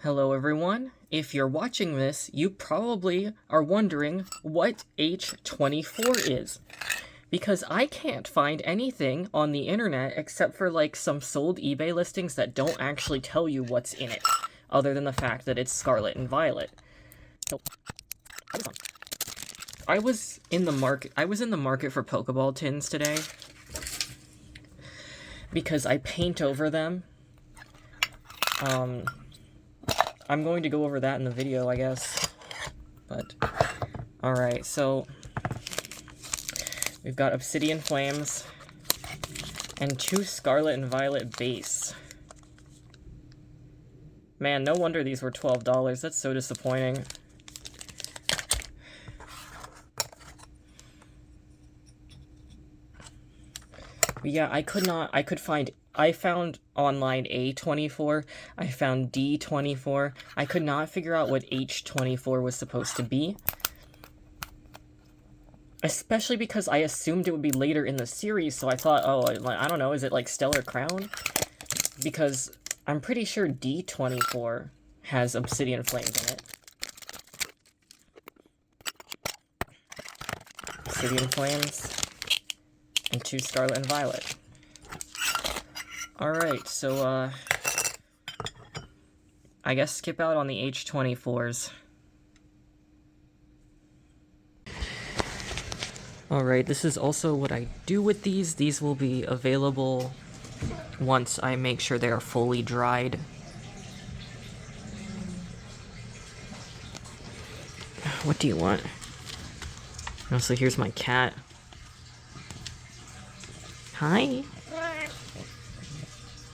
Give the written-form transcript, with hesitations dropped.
Hello everyone. If you're watching this, you probably are wondering what H24 is. Because I can't find anything on the internet except for like some sold eBay listings that don't actually tell you what's in it, other than the fact that it's Scarlet and Violet. So, I was in the market for Pokeball Tins today because I paint over them. I'm going to go over that in the video, I guess. But, alright, so we've got Obsidian Flames and 2 Scarlet and Violet base. Man, no wonder these were $12. That's so disappointing. But yeah, I found online A24, I found D24, I could not figure out what H24 was supposed to be. Especially because I assumed it would be later in the series, so I thought, oh, I don't know, is it like Stellar Crown? Because I'm pretty sure D24 has Obsidian Flames in it. Obsidian Flames and 2 Scarlet and Violet. Alright, so, I guess skip out on the H24s. Alright, this is also what I do with these. These will be available once I make sure they are fully dried. What do you want? Oh, so here's my cat. Hi.